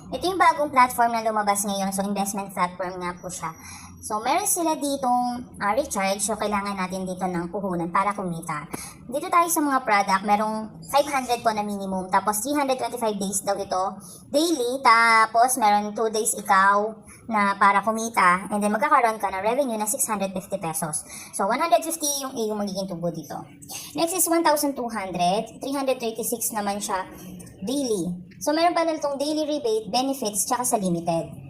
Ito yung bagong platform na lumabas ngayon. So, investment platform nga po siya. So, meron sila ditong recharge. So, kailangan natin dito ng puhunan para kumita. Dito tayo sa mga product. Merong 500 po na minimum. Tapos, 325 days daw ito daily. Tapos, meron 2 days ikaw na para kumita. And then, magkakaroon ka ng revenue na 650 pesos. So, 150 yung iyong magiging tubo dito. Next is 1,200. 336 naman siya daily. So, meron pa na itong daily rebate, benefits, tsaka sa limited.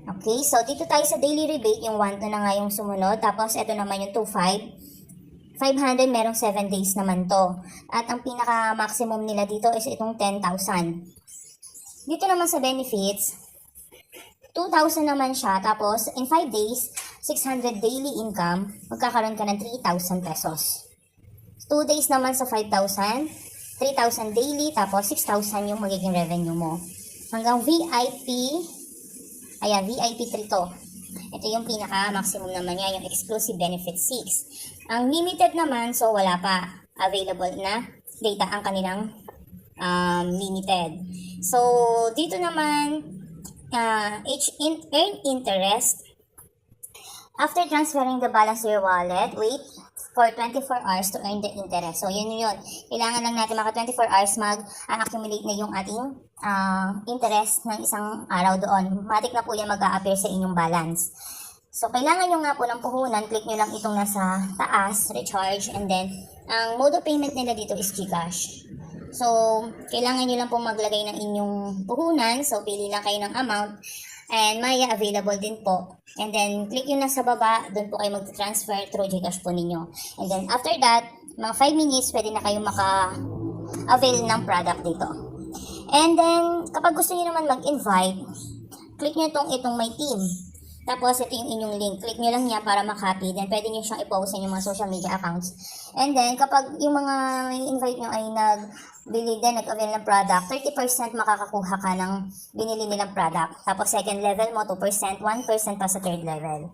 Okay, so dito tayo sa daily rebate, yung 1 na nga yung sumunod. Tapos, ito naman yung 2,500, merong 7 days naman to. At ang pinaka-maximum nila dito is itong 10,000. Dito naman sa benefits, 2,000 naman siya. Tapos, in 5 days, 600 daily income, magkakaroon ka ng 3,000 pesos. 2 days naman sa 5,000, 3,000 daily, tapos 6,000 yung magiging revenue mo. Hanggang VIP, ayan, VIP 3 to. Ito yung pinaka-maximum naman niya, yung exclusive benefit 6. Ang limited naman, so wala pa available na data ang kanilang limited. So, dito naman, earn interest. After transferring the balance to your wallet, wait for 24 hours to earn the interest. So, yun. Kailangan lang natin maka 24 hours mag-accumulate na yung ating interest ng isang araw doon. Matik na po yan mag-a-appear sa inyong balance. So, kailangan nyo nga po ng puhunan. Click nyo lang itong nasa taas, recharge, and then, ang mode of payment nila dito is GCash. So, kailangan nyo lang po maglagay ng inyong puhunan. So, pili lang kayo ng amount. And Maya available din po. And then, click yun na sa baba, doon po kayo mag-transfer through GCash po ninyo. And then, after that, mga 5 minutes, pwede na kayo maka-avail ng product dito. And then, kapag gusto niyo naman mag-invite, click nyo itong my team. Tapos, ito yung inyong link. Click nyo lang niya para makopy. Then, pwede nyo siyang i-post sa inyong mga social media accounts. And then, kapag yung mga invite nyo ay nagbili din, nag-avail ng product, 30% makakakuha ka ng binili nilang product. Tapos, second level mo, 2%, 1% pa sa third level.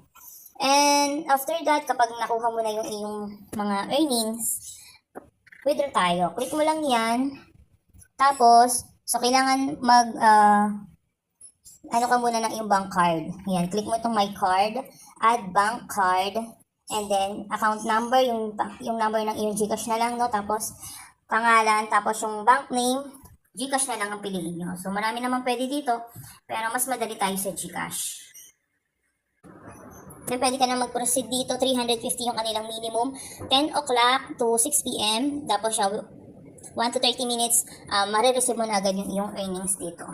And, after that, kapag nakuha mo na yung iyong mga earnings, withdraw tayo. Click mo lang yan. Tapos, so, kailangan ano ka muna ng iyong bank card. Ayan, click mo itong my card, add bank card, and then account number, yung number ng iyong GCash na lang, no? Tapos pangalan, tapos yung bank name, GCash na lang ang piliin nyo. So marami naman pwede dito, pero mas madali tayo sa GCash. Then pwede ka na mag-proceed dito, 350 yung kanilang minimum, 10 o'clock to 6 p.m. Tapos siya, 1 to 30 minutes, marireceive mo na agad yung iyong earnings dito.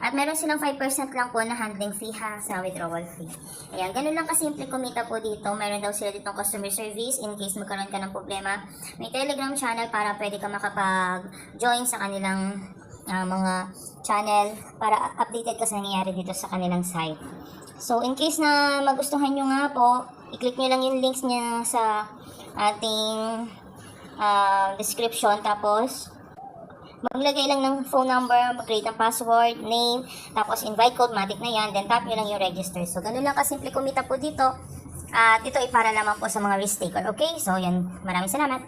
At meron silang 5% lang po na handling fee sa withdrawal fee. Ayan, ganun lang kasimple kumita po dito. Meron daw sila ditong customer service in case magkaroon ka ng problema. May Telegram channel para pwede ka makapag-join sa kanilang mga channel para updated ka sa nangyayari dito sa kanilang site. So, in case na magustuhan nyo nga po, i-click nyo lang yung links niya sa ating description. Tapos, maglagay lang ng phone number, mag-create ng password, name, tapos invite code, matik na yan, then tap nyo lang yung register. So, ganun lang kasimple kumita po dito. At ito ay para naman po sa mga risk taker. Okay? So, yan. Maraming salamat.